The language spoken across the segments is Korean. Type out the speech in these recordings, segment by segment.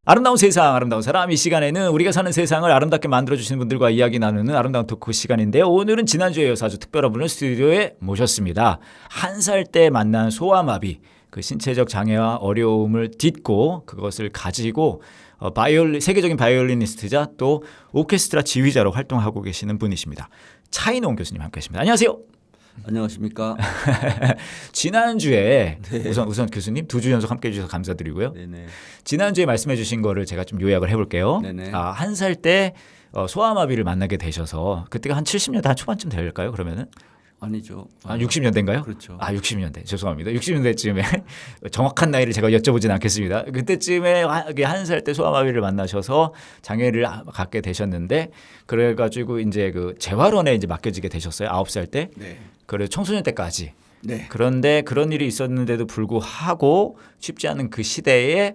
아름다운 세상, 아름다운 사람. 이 시간에는 우리가 사는 세상을 아름답게 만들어주시는 분들과 이야기 나누는 아름다운 토크 시간인데요. 오늘은 지난주에 이어서 아주 특별한 분을 스튜디오에 모셨습니다. 한 살 때 만난 소아마비, 그 신체적 장애와 어려움을 딛고 그것을 가지고 세계적인 바이올리니스트자 또 오케스트라 지휘자로 활동하고 계시는 분이십니다. 차인홍 교수님 함께하십니다. 안녕하세요. 안녕하십니까. 지난주에 네. 우선 교수님 2주 연속 함께해 주셔서 감사드리고요. 네네. 지난주에 말씀해 주신 거를 제가 좀 요약을 해볼게요. 네네. 한 살 때 소아마비를 만나게 되셔서 그때가 한 70년대 한 초반쯤 될까요? 그러면은 아니죠. 60년대인가요? 그렇죠. 60년대 죄송합니다. 60년대쯤에 정확한 나이를 제가 여쭤보진 않겠습니다. 그때쯤에 한 살 때 소아마비를 만나셔서 장애를 갖게 되셨는데 그래가지고 이제 그 재활원에 이제 맡겨지게 되셨어요. 9살 때. 네. 그래 청소년 때까지. 네. 그런데 그런 일이 있었는데도 불구하고 쉽지 않은 그 시대에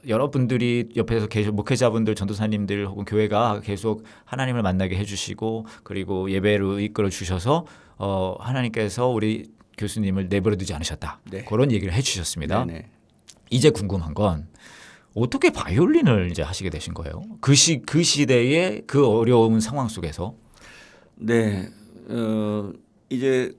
여러분들이 옆에서 계속 목회자분들, 전도사님들 혹은 교회가 계속 하나님을 만나게 해주시고 그리고 예배로 이끌어 주셔서 하나님께서 우리 교수님을 내버려두지 않으셨다. 네. 그런 얘기를 해주셨습니다. 네네. 이제 궁금한 건 어떻게 바이올린을 이제 하시게 되신 거예요? 그 시대의 그 어려운 상황 속에서. 네. 이제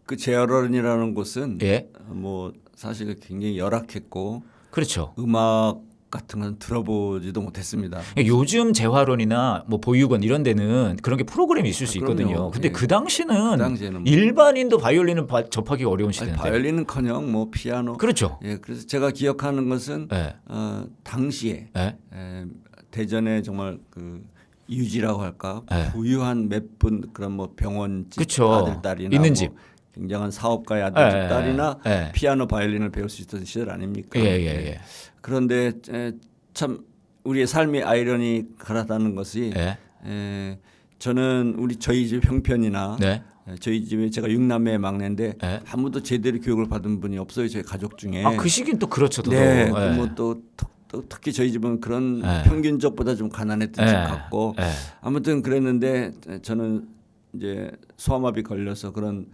그 재활원이라는 곳은 예, 뭐 사실 굉장히 열악했고 그렇죠. 음악 같은 건 들어보지도 못했습니다. 요즘 재활원이나 뭐 보육원 이런 데는 그런 게 프로그램이 있을 수 그럼요. 있거든요. 근데 예. 그 당시는 당시에는 뭐 일반인도 바이올린을 접하기 어려운 시대인데. 바이올린은커녕 뭐 피아노. 그렇죠. 예, 그래서 제가 기억하는 것은 예. 당시에 예. 대전에 정말 그 유지라고 할까 네. 부유한 몇 분 그런 뭐 병원집 그쵸. 아들 딸이나 있는 뭐 집. 굉장한 사업가의 아들 네. 딸이나 네. 피아노 바이올린을 배울 수 있던 시절 아닙니까? 예. 그런데 참 우리의 삶의 아이러니컬하다는 것이 예. 저는 저희 집 형편이나 네. 저희 집에 제가 6남매 막내인데 네. 아무도 제대로 교육을 받은 분이 없어요. 저희 가족 중에. 그 시기는 또 그렇죠. 더더욱. 네. 예. 뭐또 특히 저희 집은 그런 네. 평균적보다 좀 가난했던 집 같고 예. 아무튼 그랬는데 저는 이제 소아마비 걸려서 그런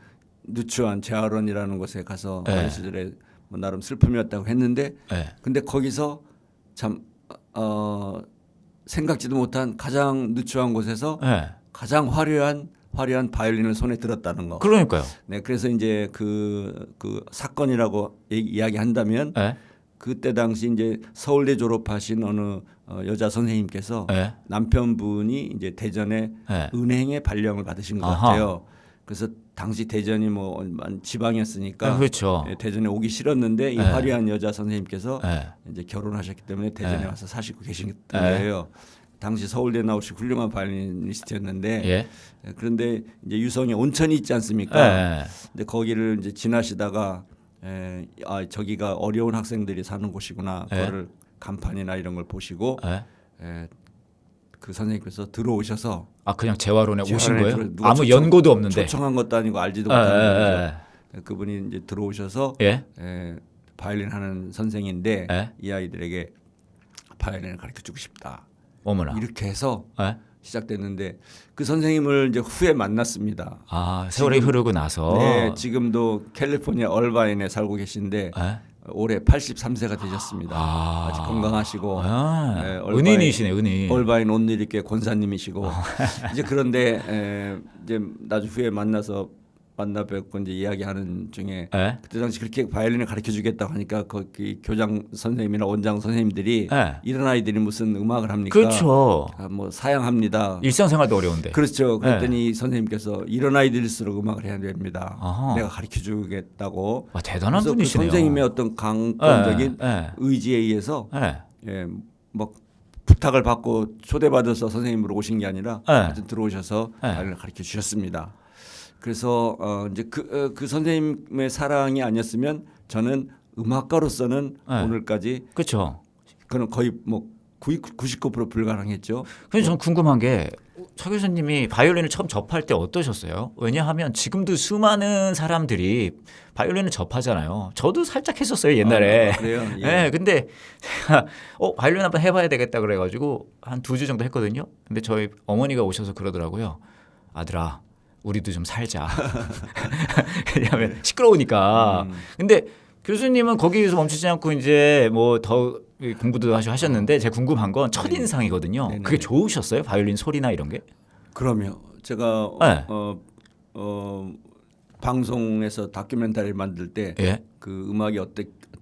누추한 재활원이라는 곳에 가서 네. 어린 시절에 뭐 나름 슬픔이었다고 했는데 예. 근데 거기서 참 생각지도 못한 가장 누추한 곳에서 예. 가장 화려한 바이올린을 손에 들었다는 거. 그러니까요. 네, 그래서 이제 그 사건이라고 이야기한다면 예. 그때 당시 이제 서울대 졸업하신 어느 여자 선생님께서 예. 남편분이 이제 대전에 예. 은행에 발령을 받으신 것 아하. 같아요. 그래서 당시 대전이 뭐 지방이었으니까 그렇죠. 대전에 오기 싫었는데 이 화려한 여자 선생님께서 예. 이제 결혼하셨기 때문에 대전에 예. 와서 사시고 계신 거예요. 당시 서울대 나오신 훌륭한 바이올리니스트였는데 예. 그런데 이제 유성에 온천이 있지 않습니까? 예. 근데 거기를 이제 지나시다가 저기가 어려운 학생들이 사는 곳이구나. 그거를 간판이나 이런 걸 보시고 그 선생님께서 들어오셔서 그냥 재활원에 오신 재활원에 거예요? 누가 아무 연고도 없는데. 초청한 것도 아니고 알지도 못하는 거죠. 그분이 이제 들어오셔서 예. 바이올린 하는 선생인데 예. 이 아이들에게 바이올린을 가르쳐 주고 싶다. 어머나. 이렇게 해서 예. 시작됐는데 그 선생님을 이제 후에 만났습니다. 세월이 흐르고 나서. 네, 지금도 캘리포니아 얼바인에 살고 계신데 예. 올해 83세가 되셨습니다. 아주 건강하시고 은인이시네, 은인. 얼바인 온누리교회 권사님이시고 이제 그런데 이제 나중 후에 만나서 만나 뵙고 이제 이야기하는 중에 그때 당시 그렇게 바이올린을 가르쳐 주겠다고 하니까 거기 교장 선생님이나 원장 선생님들이 이런 아이들이 무슨 음악을 합니까? 그렇죠. 뭐 사양합니다. 일상생활도 어려운데. 그렇죠. 그랬더니 선생님께서 이런 아이들일수록 음악을 해야 됩니다. 아하. 내가 가르쳐 주겠다고. 대단한 그래서 분이시네요. 그 선생님의 어떤 강권적인 의지에 의해서 뭐 부탁을 받고 초대받아서 선생님으로 오신 게 아니라 하여튼 들어오셔서 바이올린을 가르쳐 주셨습니다. 그래서 이제 그 선생님의 사랑이 아니었으면 저는 음악가로서는 오늘까지 그렇죠. 그는 거의 뭐 99% 불가능했죠. 근데 저는 궁금한 게 차 교수님이 바이올린을 처음 접할 때 어떠셨어요? 왜냐하면 지금도 수많은 사람들이 바이올린을 접하잖아요. 저도 살짝 했었어요 옛날에. 그래요? 네, 근데 제가 바이올린 한번 해봐야 되겠다 그래가지고 한 2주 정도 했거든요. 근데 저희 어머니가 오셔서 그러더라고요. 아들아, 우리도 좀 살자. 왜냐하면 시끄러우니까. 근데 교수님은 거기에서 멈추지 않고 이제 뭐 더 공부도 하셨는데 제가 궁금한 건 첫인상이거든요. 네네. 그게 좋으셨어요? 바이올린 소리나 이런 게? 그럼요. 제가 네. 방송에서 다큐멘터리 만들 때 그 음악이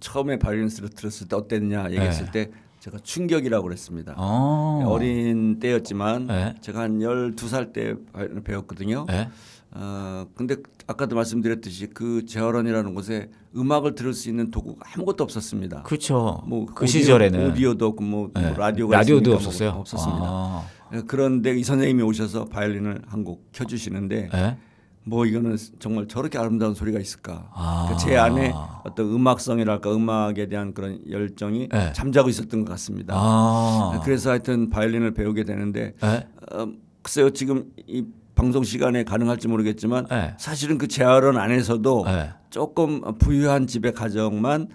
처음에 바이올린 소리를 들었을 때 어땠냐 얘기했을 때 제가 충격이라고 그랬습니다. 어린 때였지만 제가 한 12살 때 바이올린을 배웠거든요. 근데 아까도 말씀드렸듯이 그 재활원이라는 곳에 음악을 들을 수 있는 도구가 아무것도 없었습니다. 그렇죠. 뭐 그 시절에는 오디오도 없고 뭐 라디오가 라디오도 있으니까 없었어요. 없었습니다. 그런데 이 선생님이 오셔서 바이올린을 한 곡 켜주시는데 뭐 이거는 정말 저렇게 아름다운 소리가 있을까? 그러니까 제 안에 어떤 음악성이랄까 음악에 대한 그런 열정이 잠자고 있었던 것 같습니다. 그래서 하여튼 바이올린을 배우게 되는데 글쎄요 지금 이 방송 시간에 가능할지 모르겠지만 사실은 그 재활원 안에서도 조금 부유한 집의 가정만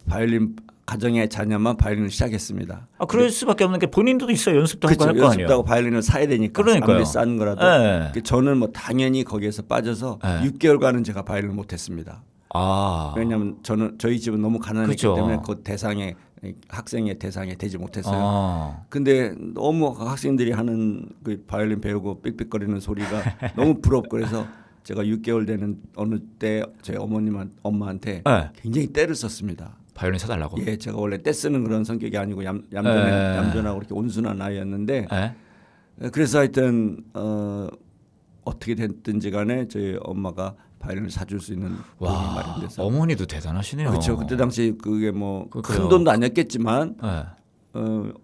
바이올린 가정의 자녀만 바이올린을 시작했습니다. 그럴 수밖에 없는 게 본인도 있어요. 연습도 하고 할 거 아니에요. 연습도 하고 바이올린을 사야 되니까. 그러니까요. 아무리 싼 거라도. 저는 뭐 당연히 거기에서 빠져서 6개월간은 제가 바이올린을 못했습니다. 왜냐하면 저희 집은 너무 가난했기 때문에 그 대상에 학생의 대상에 되지 못했어요. 근데 너무 학생들이 하는 그 바이올린 배우고 삑삑거리는 소리가 너무 부럽고 그래서 제가 6개월 되는 어느 때 저희 엄마한테 굉장히 떼를 썼습니다. 바이올린 사달라고? 예, 제가 원래 떼 쓰는 그런 성격이 아니고 얌전하고 이렇게 온순한 아이였는데 그래서 하여튼 어떻게 됐든지 간에 저희 엄마가 바이올린을 사줄 수 있는 돈이 마련돼서. 어머니도 대단하시네요. 그렇죠. 그때 당시 그게 뭐 큰 돈도 아니었겠지만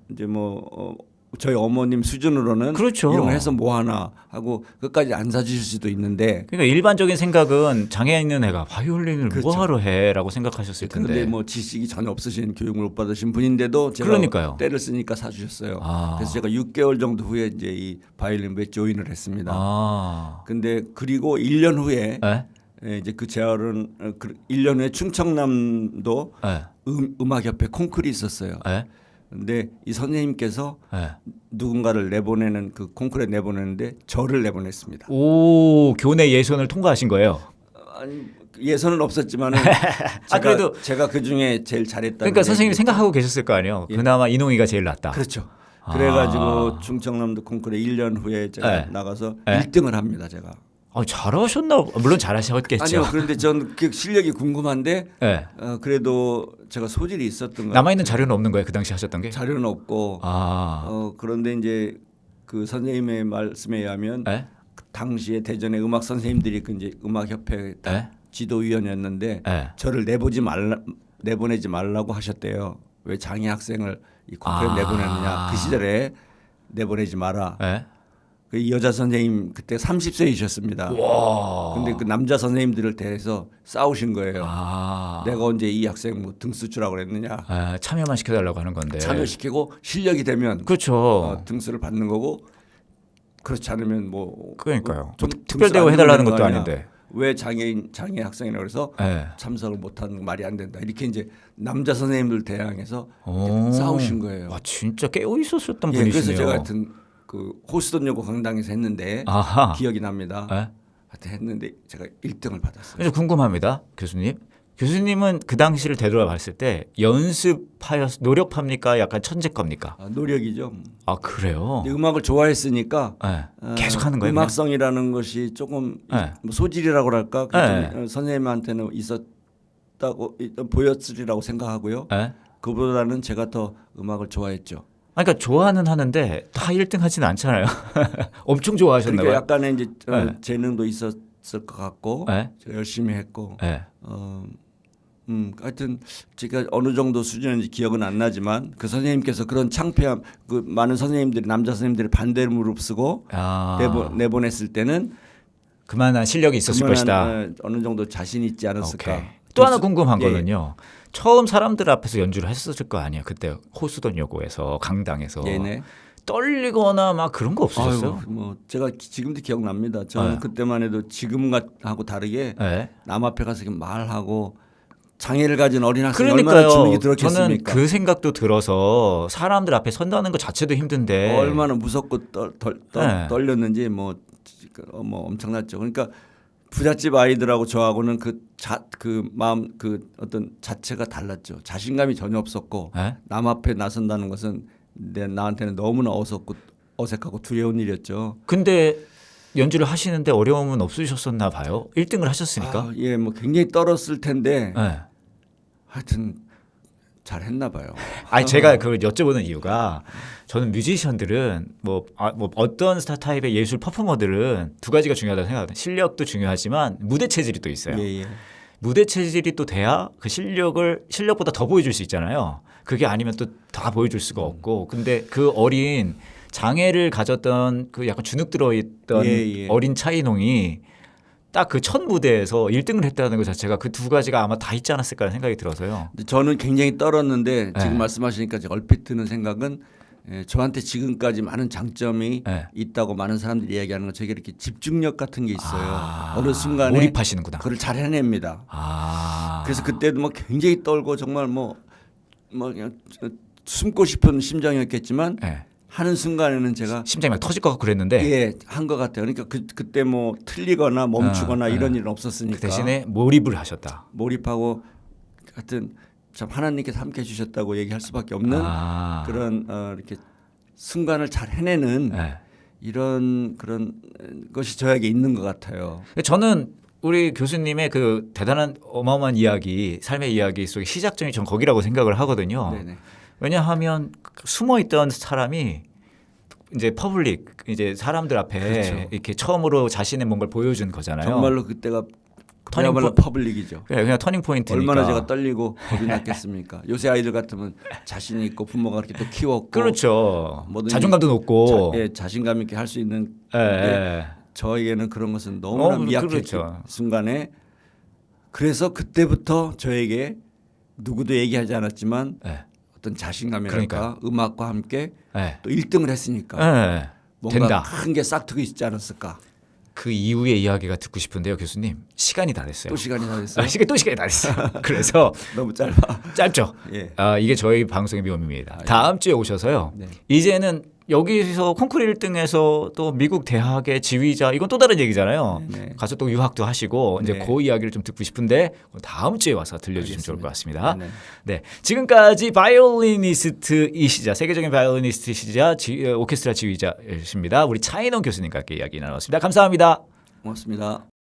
이제 뭐 저희 어머님 수준으로는 그렇죠. 이런 걸 해서 뭐 하나 하고 끝까지 안 사주실 수도 있는데. 그러니까 일반적인 생각은 장애 있는 애가 바이올린을 뭐하러 해라고 생각하셨을 텐데. 그런데 뭐 지식이 전혀 없으신 교육을 못 받으신 분인데도 제가 그러니까요. 때를 쓰니까 사주셨어요. 그래서 제가 6개월 정도 후에 이제 이 바이올린부에 조인을 했습니다. 근데 그리고 1년 후에 이제 그 재활은 1년 후에 충청남도 음악협회 콩쿨이 있었어요. 근데 이 선생님께서 누군가를 내보내는 그 콩쿨에 내보내는데 저를 내보냈습니다. 오, 교내 예선을 통과하신 거예요? 아니, 예선은 없었지만 그래도 제가 그 중에 제일 잘했다. 그러니까 선생님이 생각하고 계셨을 거 아니에요. 그나마 이농이가 제일 낫다. 그렇죠. 그래가지고 충청남도 콩쿨에 1년 후에 제가 나가서 1등을 합니다. 제가. 잘하셨나? 물론 잘하셨겠죠. 아니요. 그런데 전 그 실력이 궁금한데 그래도 제가 소질이 있었던 거. 남아 있는 자료는 없는 거예요. 그 당시 하셨던 게? 자료는 없고. 그런데 이제 그 선생님의 말씀에 의하면 그 당시에 대전의 음악 선생님들이 그 이제 음악협회 지도위원이었는데 저를 내보내지 말라고 하셨대요. 왜 장애 학생을 이 콩쿨에 내보내느냐? 그 시절에 내보내지 마라. 그 여자 선생님 그때 30세이셨습니다. 근데 그 남자 선생님들을 대해서 싸우신 거예요. 내가 언제 이 학생 뭐 등수 주라고 그랬느냐. 참여만 시켜달라고 하는 건데. 참여시키고 실력이 되면 그렇죠. 등수를 받는 거고 그렇지 않으면 뭐 그러니까요. 좀 특별 대우 해달라는 것도 아닌데. 왜 장애 학생이라고 그래서 참석을 못하는 거 말이 안 된다. 이렇게 이제 남자 선생님들 대항해서 싸우신 거예요. 와, 진짜 깨어 있었던 분이시네요. 그래서 제가 하여튼 그 호수돈여고 강당에서 했는데 기억이 납니다. 하여튼 했는데 제가 1등을 받았어요. 그래서 궁금합니다, 교수님. 교수님은 그 당시를 되돌아봤을 때 노력합니까? 약간 천재겁니까? 노력이죠. 그래요? 음악을 좋아했으니까 계속 하는 거예요. 음악성이라는 것이 조금 뭐 소질이라고 할까? 선생님한테는 있었다고 보였으리라고 생각하고요. 그보다는 제가 더 음악을 좋아했죠. 그러니까 좋아는 하는데 다 1등 하지는 않잖아요. 엄청 좋아하셨나 봐요. 그러니까 약간의 이제 재능도 있었을 것 같고 제가 열심히 했고 하여튼 제가 어느 정도 수준인지 기억은 안 나지만 그 선생님께서 그런 창피함 그 많은 선생님들이 남자 선생님들이 반대를 무릅쓰고 내보냈을 때는 그만한 실력이 있었을 것이다. 어느 정도 자신 있지 않았을까. 또 하나 궁금한 거는요. 처음 사람들 앞에서 연주를 했었을 거 아니에요. 그때 호수돈여고에서 강당에서 떨리거나 막 그런 거 없으셨어요? 뭐 제가 지금도 기억납니다. 저는 그때만 해도 지금하고 다르게 남 앞에 가서 말하고 장애를 가진 어린 학생이 얼마나 주눅이 들었겠습니까? 저는 그 생각도 들어서 사람들 앞에 선다는 것 자체도 힘든데 얼마나 무섭고 떨렸는지 뭐 엄청났죠. 그러니까 부잣집 아이들하고 저하고는 그 마음 그 어떤 자체가 달랐죠. 자신감이 전혀 없었고 에? 남 앞에 나선다는 것은 나한테는 너무나 어색하고 두려운 일이었죠. 근데 연주를 하시는데 어려움은 없으셨었나 봐요. 1등을 하셨으니까. 예, 뭐 굉장히 떨었을 텐데 네. 하여튼 잘했나 봐요. 아니 제가 그걸 여쭤보는 이유가 저는 뮤지션들은 뭐 어떤 스타 타입의 예술 퍼포머들은 두 가지가 중요하다고 생각하거든요. 실력도 중요하지만 무대 체질이 또 있어요. 예, 예. 무대 체질이 또 돼야 그 실력보다 더 보여줄 수 있잖아요. 그게 아니면 또 다 보여줄 수가 없고. 근데 그 어린 장애를 가졌던 그 약간 주눅 들어있던 예. 어린 차이농이 딱 그 첫 무대에서 1등을 했다는 것 자체가 그 두 가지가 아마 다 있지 않았을까 생각이 들어서요. 저는 굉장히 떨었는데 지금 네. 말씀하시니까 얼핏 드는 생각은 저한테 지금까지 많은 장점이 네. 있다고 많은 사람들이 이야기하는 건 저게 이렇게 집중력 같은 게 있어요. 어느 순간에 몰입하시는구나. 그걸 잘 해냅니다. 그래서 그때도 뭐 굉장히 떨고 정말 뭐 그냥 숨고 싶은 심정이었겠지만 네. 하는 순간에는 제가 심장이 막 터질 것 같고 그랬는데 예, 한 것 같아요. 그러니까 그때 뭐 틀리거나 멈추거나 이런 일은 없었으니까. 그 대신에 몰입을 하셨다. 몰입하고 하여튼 참 하나님께서 함께 해주셨다고 얘기할 수밖에 없는 그런 이렇게 순간을 잘 해내는 네. 이런 그런 것이 저에게 있는 것 같아요. 저는 우리 교수님의 그 대단한 어마어마한 이야기, 삶의 이야기 속에 시작점이 전 거기라고 생각을 하거든요. 네네. 왜냐하면 숨어 있던 사람이 이제 퍼블릭 이제 사람들 앞에 그렇죠. 이렇게 처음으로 자신의 뭔가를 보여준 거잖아요. 정말로 그때가 그야말로 퍼블릭이죠. 그냥 터닝 포인트니까. 얼마나 제가 떨리고 겁이 났겠습니까? 요새 아이들 같으면 자신 있고 부모가 그렇게 또 키웠고 그렇죠. 뭐든지 자존감도 높고 자신감 있게 할 수 있는 예. 저에게는 그런 것은 너무나 미약했던 그렇죠. 순간에 그래서 그때부터 저에게 누구도 얘기하지 않았지만 예. 어떤 자신감이랄까 음악과 함께 예. 또 1등을 했으니까 예. 뭔가 된다. 큰 게 싹트고 있지 않았을까. 그 이후의 이야기가 듣고 싶은데요, 교수님. 시간이 다 됐어요. 또 시간이 다 됐어요. 또 시간이 다 됐어요. 그래서 너무 짧아. 짧죠. 예. 이게 저희 방송의 묘미입니다. 다음 주에 오셔서요. 네. 이제는 여기서 콩쿠르 1등에서 또 미국 대학의 지휘자 이건 또 다른 얘기잖아요. 네. 가서 또 유학도 하시고 이제 네. 그 이야기를 좀 듣고 싶은데 다음 주에 와서 들려주시면 좋을 것 같습니다. 네. 네, 지금까지 바이올리니스트이시자 세계적인 바이올리니스트이시자 오케스트라 지휘자이십니다. 우리 차인원 교수님과 함께 이야기 나눴습니다. 감사합니다. 고맙습니다.